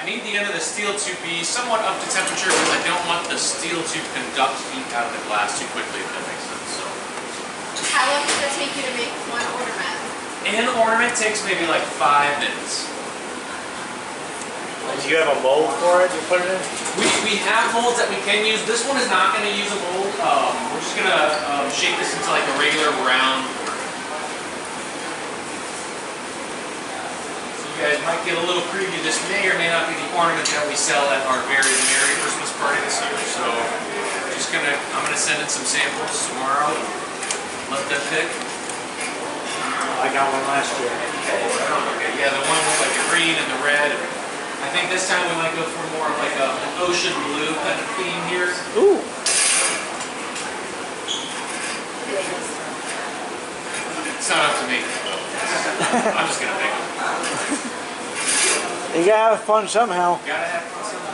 need the end of the steel tube be somewhat up to temperature because I don't want the steel to conduct heat out of the glass too quickly, if that makes sense. So. How long does it take you to make one ornament? An ornament takes maybe like 5 minutes. Do you have a mold for it you put it in? We have molds that we can use. This one is not going to use a mold. We're just going to shape this into like a regular round. So you guys might get a little preview. This may or may not be the ornament that we sell at our very merry Christmas party this year. So I'm gonna send in some samples tomorrow. Let them pick. I got one last year. Okay, yeah, the one with like the green and the red. I think this time we might go for more of like an ocean blue kind of theme here. Ooh. It's not up to me. I'm just gonna pick them. You gotta have fun somehow. Gotta have fun somehow.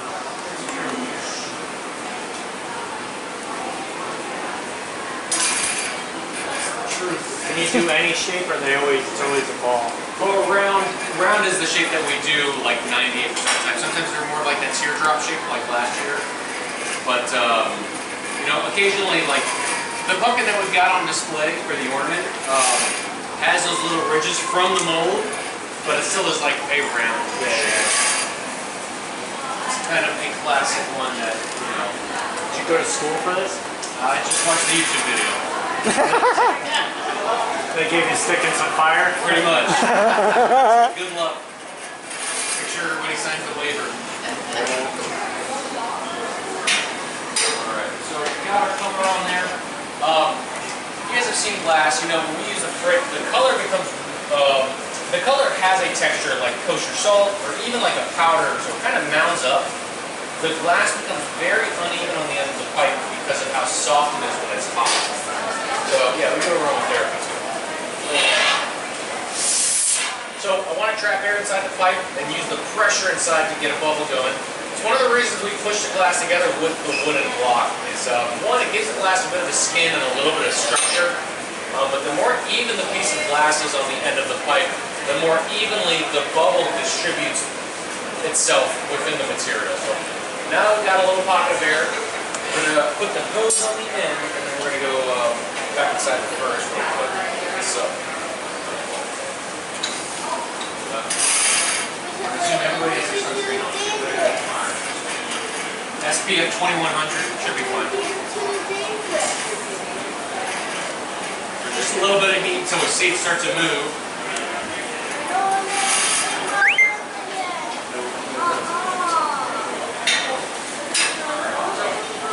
Can you do any shape, or it's always a ball? Well, round is the shape that we do like 98% of the time. Sometimes they're more like that teardrop shape like last year. But, you know, occasionally like the pumpkin that we've got on display for the ornament has those little ridges from the mold, but it still is like a round shape. It's kind of a classic one that, you know. Did you go to school for this? I just watched the YouTube video. They gave you a stick and some fire? Pretty much. Good luck. Make sure everybody signs the waiver. Alright, so we got our color on there. You guys have seen glass, you know, when we use the brick, the color becomes, the color has a texture like kosher salt or even like a powder, so it kind of mounds up. The glass becomes very uneven on the end of the pipe because of how soft it is when it's hot. So yeah, we go aromatherapy too. So I want to trap air inside the pipe and use the pressure inside to get a bubble going. It's one of the reasons we push the glass together with the wooden block. Is one, it gives the glass a bit of a skin and a little bit of structure. But the more even the piece of glass is on the end of the pipe, the more evenly the bubble distributes itself within the material. So now we've got a little pocket of air. We're going to put the hose on the end, and then we're going to go back inside the furnace real quick. So, assume everybody has their sunscreen on. SPF 2100 should be fine. Just a little bit of heat until we see it start to move.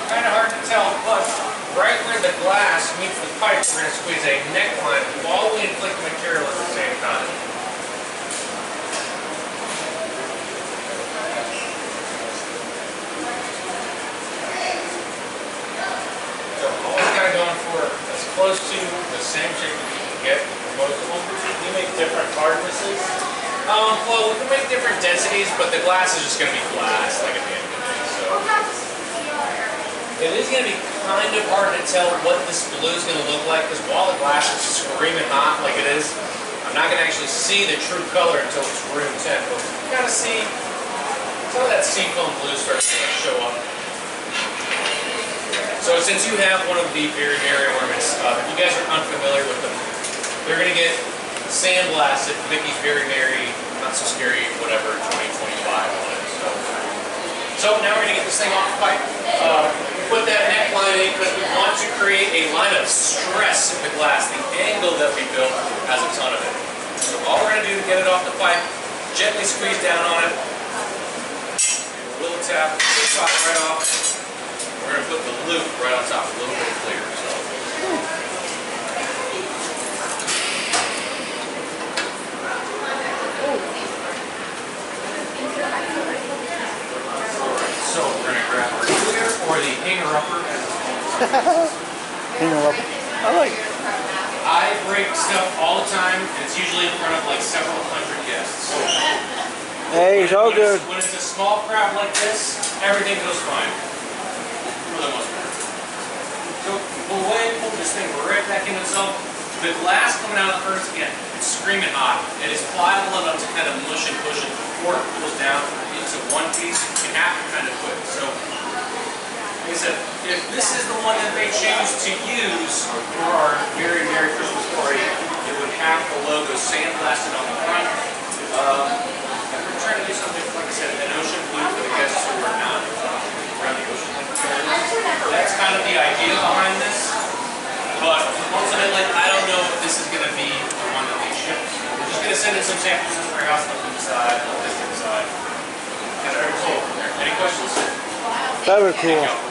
Kind of hard to tell, but right where the glass meets the pipe, we're going to squeeze a neckline while we inflict the material at the same time. So always kind of going for as close to the same shape that you can get for most of them. You make different hardnesses? Well, we can make different densities, but the glass is just going to be glass, like at the end of the day. So. It is going to be kind of hard to tell what this blue is going to look like because while the glass is screaming hot like it is, I'm not going to actually see the true color until it's room temp. But you got to see some of that seafoam blue starts to show up. So since you have one of the very merry ornaments, if you guys are unfamiliar with them, they're going to get sandblasted Mickey's Very Merry, Not So Scary, whatever, 2025 on it. So now we're going to get this thing off the pipe. Put that neckline in because we want to create a line of stress in the glass. The angle that we built has a ton of it. So all we're going to do to get it off the pipe, gently squeeze down on it. A little tap, pop right off. We're going to put the loop right on top, a little bit clear. So we're going to grab our clear or the hanger-upper. Hanger-upper. I like it. I break stuff all the time, and it's usually in front of like several hundred guests. Hey, it's all good. When it's a small crowd like this, everything goes fine. For the most part. So pull away, pull this thing right back into itself. The glass coming out of the furnace, again, it's screaming hot. It is pliable enough to kind of mush and push it before it cools down into one piece, it can happen kind of quick. So, like I said, if this is the one that they choose to use for our very Merry Christmas party, it would have the logo sandblasted on the front. We're trying to do something, like I said, an ocean blue for the guests who are not around the ocean. That's kind of the idea behind this. But ultimately, I don't know if this is going to be the one that they ship. We're just going to send in some samples to our house, look inside, look this inside. And everything's over from there. Any questions? Very There you cool. go.